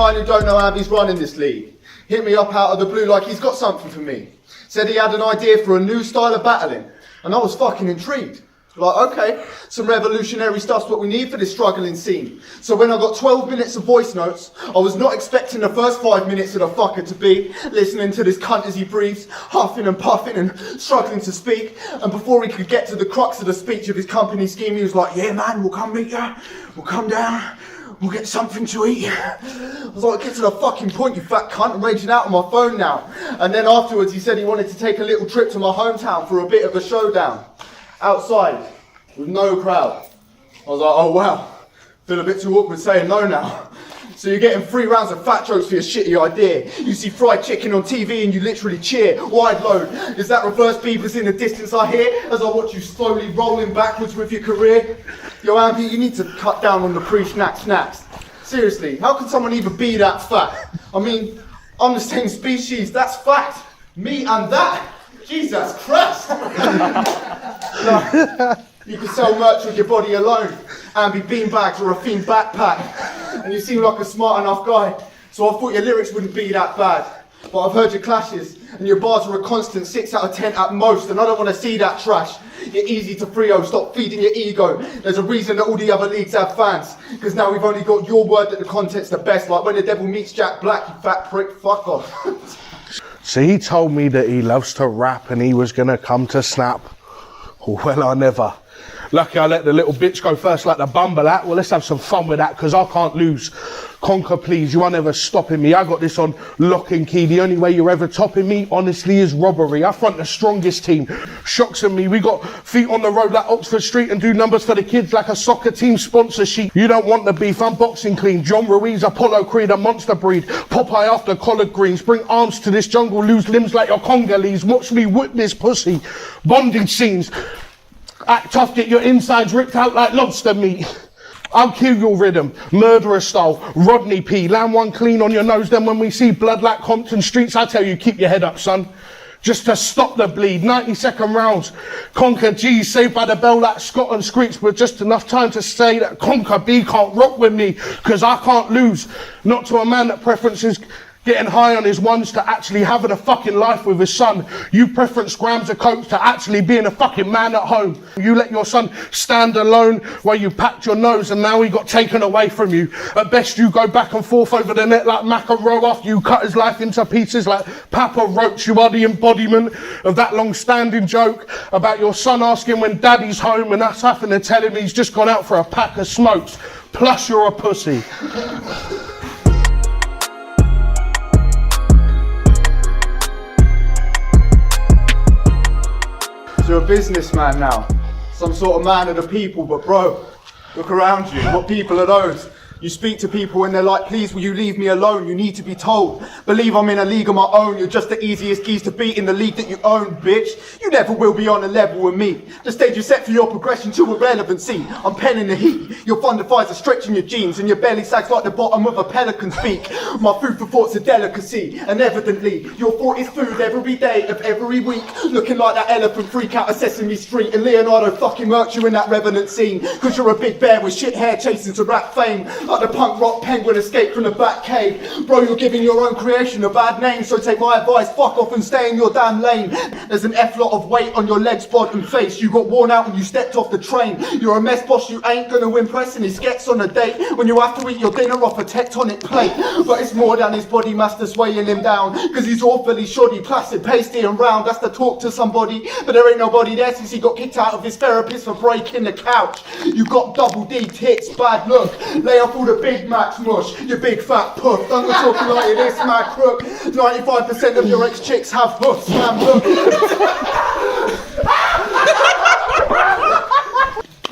mine who don't know how he's running this league. Hit me up out of the blue like he's got something for me. Said he had an idea for a new style of battling, and I was fucking intrigued. Like, okay, some revolutionary stuff's what we need for this struggling scene. So when I got 12 minutes of voice notes, I was not expecting the first 5 minutes of the fucker to be listening to this cunt as he breathes, huffing and puffing and struggling to speak. And before he could get to the crux of the speech of his company scheme, he was like, yeah man, we'll come meet ya, we'll come down, we'll get something to eat. I was like, get to the fucking point, you fat cunt. I'm raging out on my phone now. And then afterwards he said he wanted to take a little trip to my hometown for a bit of a showdown. Outside, with no crowd. I was like, oh wow, feel a bit too awkward saying no now. So you're getting 3 rounds of fat jokes for your shitty idea. You see fried chicken on TV and you literally cheer. Wide load. Is that reverse beavers in the distance I hear as I watch you slowly rolling backwards with your career? Yo, Ambi, you need to cut down on the pre-snacks. Seriously, how can someone even be that fat? I mean, I'm the same species, that's fact. Me and that. Jesus Christ. No, you can sell merch with your body alone, and be beanbags or a fiend backpack, and you seem like a smart enough guy, so I thought your lyrics wouldn't be that bad. But I've heard your clashes, and your bars are a constant 6 out of 10 at most, and I don't want to see that trash. You're easy to Frio, stop feeding your ego. There's a reason that all the other leagues have fans, because now we've only got your word that the content's the best, like when the devil meets Jack Black, you fat prick, fuck off. So he told me that he loves to rap and he was going to come to Snap. Well, I never. Lucky I let the little bitch go first like the bumble at. Well, let's have some fun with that because I can't lose. Conquer, please. You aren't ever stopping me. I got this on lock and key. The only way you're ever topping me, honestly, is robbery. I front the strongest team. Shocks on me. We got feet on the road like Oxford Street and do numbers for the kids like a soccer team sponsor sheet. You don't want the beef. I'm boxing clean. John Ruiz, Apollo Creed, a monster breed. Popeye after collard greens. Bring arms to this jungle. Lose limbs like your Congolese. Watch me whip this pussy. Bondage scenes. Act tough, get your insides ripped out like lobster meat. I'll kill your rhythm, murderer style, Rodney P. Land one clean on your nose, then when we see blood like Compton streets, I tell you, keep your head up, son. Just to stop the bleed, 90-second rounds. Conquer G, saved by the bell like Scott and Screech, but just enough time to say that Conquer B can't rock with me, cause I can't lose. Not to a man that preferences getting high on his ones to actually having a fucking life with his son. You preference grams of coke to actually being a fucking man at home. You let your son stand alone while you packed your nose and now he got taken away from you. At best you go back and forth over the net like Macarow after you cut his life into pieces like Papa Roach. You are the embodiment of that long-standing joke about your son asking when daddy's home and us having to tell him he's just gone out for a pack of smokes. Plus you're a pussy. You're a businessman now, some sort of man of the people, but bro, look around you, what people are those? You speak to people and they're like, please will you leave me alone, you need to be told. Believe I'm in a league of my own, you're just the easiest geese to beat in the league that you own, bitch. You never will be on a level with me. The stage is set for your progression to irrelevancy. I'm penning the heat, your thunder fires are stretching your jeans and your belly sags like the bottom of a pelican's beak. My food for thought's a delicacy, and evidently your thought is food every day of every week. Looking like that elephant freak out of Sesame Street and Leonardo fucking murked you in that Revenant scene. Cause you're a big bear with shit hair chasing to rap fame. Like the punk rock penguin escaped from the back cave. Bro, you're giving your own creation a bad name, so take my advice, fuck off and stay in your damn lane. There's an F-lot of weight on your legs, bod and face. You got worn out when you stepped off the train. You're a mess boss, you ain't gonna impress, and he gets on a date when you have to eat your dinner off a tectonic plate. But it's more than his body mass that's weighing him down, cause he's awfully shoddy, placid, pasty and round. That's to talk to somebody, but there ain't nobody there since he got kicked out of his therapist for breaking the couch. You got double D tits, bad look, lay off all the Big Macs mush, you big fat puff. Don't go talking like you're this mad crook. 95% of your ex-chicks have hoofs, man, look.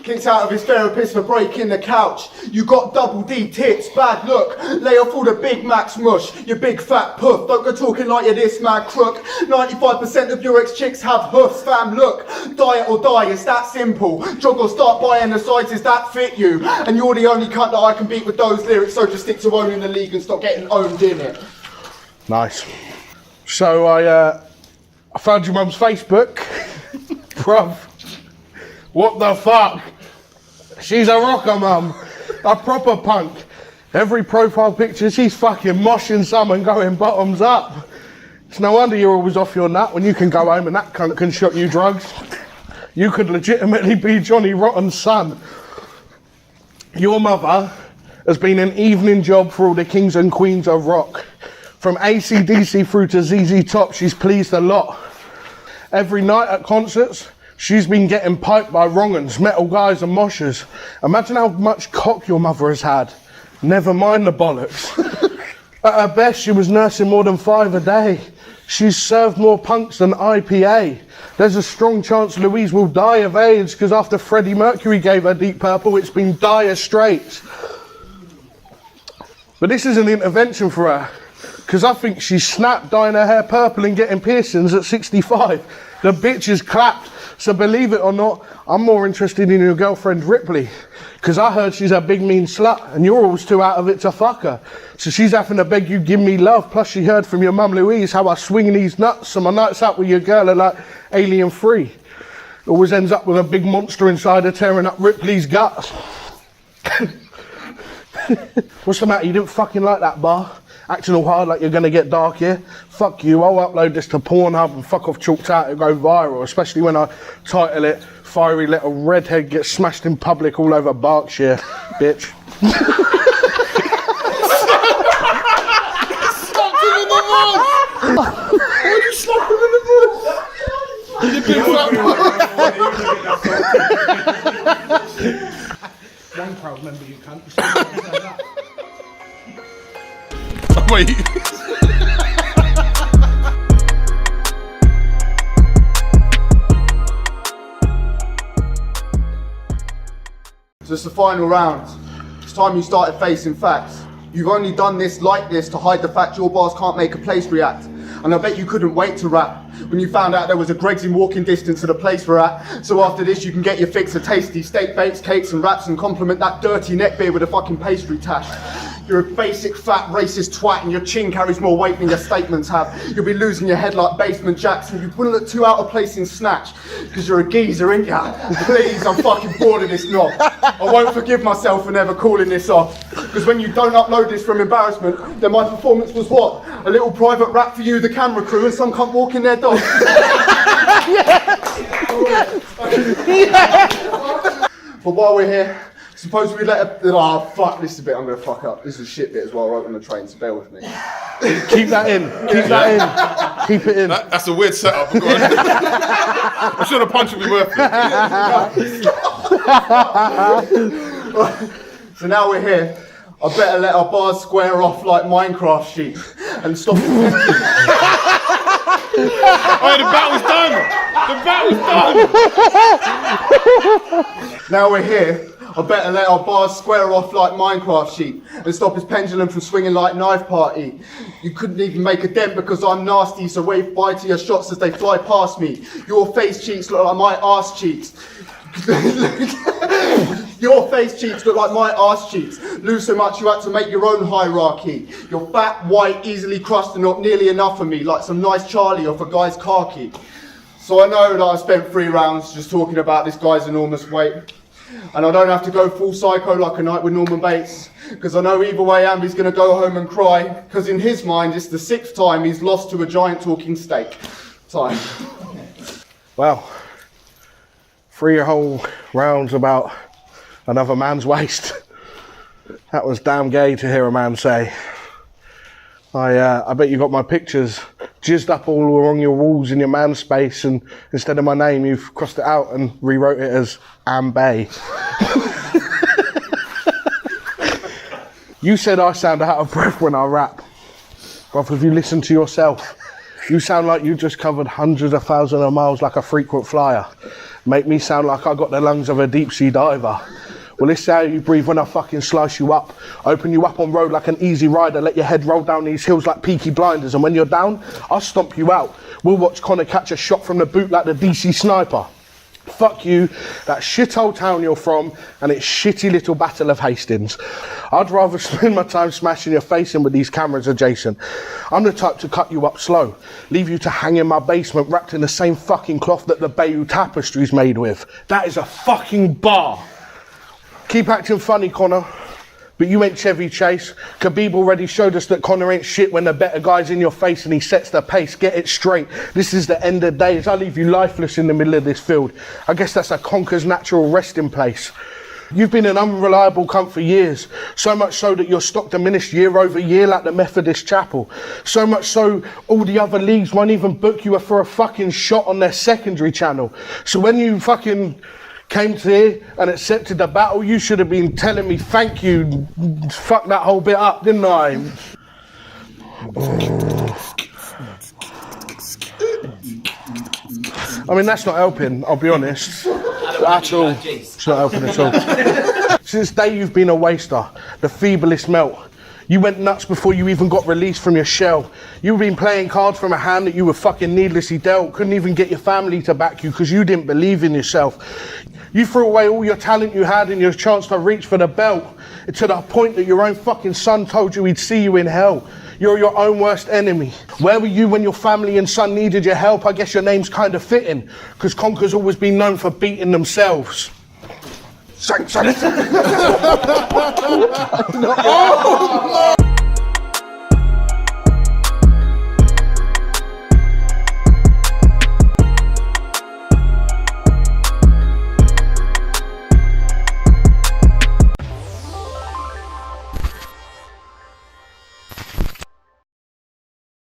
Kicked out of his therapist for breaking the couch. You got double D tits, bad look. Lay off all the Big Macs mush, you big fat puff. Don't go talking like you're this mad crook. 95% of your ex-chicks have hoofs, fam, look. Diet or die, it's that simple. Jog or start buying the sizes that fit you. And you're the only cunt that I can beat with those lyrics, so just stick to owning the league and stop getting owned in it. Nice. So I found your mum's Facebook. Bruv. What the fuck? She's a rocker, mum. A proper punk. Every profile picture, she's fucking moshing someone going bottoms up. It's no wonder you're always off your nut when you can go home and that cunt can shot you drugs. You could legitimately be Johnny Rotten's son. Your mother has been an evening job for all the kings and queens of rock. From AC/DC through to ZZ Top, she's pleased a lot. Every night at concerts, she's been getting piped by wrong-uns, metal guys and moshers. Imagine how much cock your mother has had. Never mind the bollocks. At her best, she was nursing more than 5 a day. She's served more punks than IPA. There's a strong chance Louise will die of AIDS because after Freddie Mercury gave her Deep Purple, it's been dire straits. But this is an intervention for her because I think she snapped dyeing her hair purple and getting piercings at 65. The bitch is clapped. So believe it or not, I'm more interested in your girlfriend Ripley because I heard she's a big mean slut and you're always too out of it to fuck her. So she's having to beg you give me love. Plus she heard from your mum Louise how I swing these nuts so my nights out with your girl are like alien free. Always ends up with a big monster inside her tearing up Ripley's guts. What's the matter? You didn't fucking like that bar? Acting all hard like you're gonna get dark here? Fuck you, I'll upload this to Pornhub and fuck off Chalked Out, it'll go viral, especially when I title it Fiery Little Redhead Gets Smashed in Public All Over Berkshire, bitch. Slapped him in the balls! Why'd you slap him in the balls? You big fat. One proud member, you cunt. Wait. So it's the final round. It's time you started facing facts. You've only done this like this to hide the fact your bars can't make a place react. And I bet you couldn't wait to rap when you found out there was a Greggs in walking distance to the place we're at. So after this you can get your fix of tasty steak bakes, cakes and wraps and compliment that dirty neck beer with a fucking pastry tash. You're a basic fat racist twat and your chin carries more weight than your statements have. You'll be losing your head like Basement Jackson. You wouldn't look too out of place in Snatch because you're a geezer, ain't ya? Please, I'm fucking bored of this knob. I won't forgive myself for never calling this off because when you don't upload this from embarrassment, then my performance was what? A little private rap for you, the camera crew, and some cunt walking their dog. But while we're here, suppose we let her. Oh, fuck, this is a bit I'm going to fuck up. This is a shit bit as well, right on the train, so bear with me. Keep that in. Keep that in. Keep it in. That's a weird setup. I'm sure the punch will be worth it. So now we're here. I better let our bars square off like Minecraft sheep and stop. Oh, the battle's done. The battle's done. Now we're here. I better let our bars square off like Minecraft sheep and stop his pendulum from swinging like Knife Party. You couldn't even make a dent because I'm nasty, so wave bye to your shots as they fly past me. Your face cheeks look like my arse cheeks. Your face cheeks look like my arse cheeks. Lose so much you had to make your own hierarchy. You're fat, white, easily crushed and not nearly enough for me, like some nice Charlie off a guy's car key. So I know that I spent 3 rounds just talking about this guy's enormous weight. And I don't have to go full psycho like A Night with Norman Bates, because I know either way Ambi's going to go home and cry, because in his mind it's the 6th time he's lost to a giant talking steak. Time. Well, 3 whole rounds about another man's waist. That was damn gay to hear a man say. I bet you got my pictures jizzed up all along your walls in your man space, and instead of my name you've crossed it out and rewrote it as Ambay. You said I sound out of breath when I rap. But if you listen to yourself, you sound like you just covered hundreds of thousands of miles like a frequent flyer. Make me sound like I got the lungs of a deep sea diver. Well, this is how you breathe when I fucking slice you up. Open you up on road like an easy rider, let your head roll down these hills like Peaky Blinders, and when you're down, I'll stomp you out. We'll watch Connor catch a shot from the boot like the DC sniper. Fuck you, that shithole town you're from, and its shitty little Battle of Hastings. I'd rather spend my time smashing your face in with these cameras adjacent. I'm the type to cut you up slow, leave you to hang in my basement wrapped in the same fucking cloth that the Bayeux tapestry's made with. That is a fucking bar. Keep acting funny, Connor. But you ain't Chevy Chase. Khabib already showed us that Conor ain't shit when the better guy's in your face and he sets the pace. Get it straight. This is the end of days. I leave you lifeless in the middle of this field. I guess that's a conqueror's natural resting place. You've been an unreliable cunt for years. So much so that your stock diminished year over year like the Methodist Chapel. So much so all the other leagues won't even book you for a fucking shot on their secondary channel. So when you fucking came to here and accepted the battle, you should have been telling me thank you. Fuck that whole bit up, didn't I? I mean, that's not helping, I'll be honest. At all. It's not helping at all. Since day you've been a waster, the feeblest melt. You went nuts before you even got released from your shell. You've been playing cards from a hand that you were fucking needlessly dealt. Couldn't even get your family to back you because you didn't believe in yourself. You threw away all your talent you had and your chance to reach for the belt. To the point that your own fucking son told you he'd see you in hell. You're your own worst enemy. Where were you when your family and son needed your help? I guess your name's kind of fitting, because Conker's always been known for beating themselves. Sank.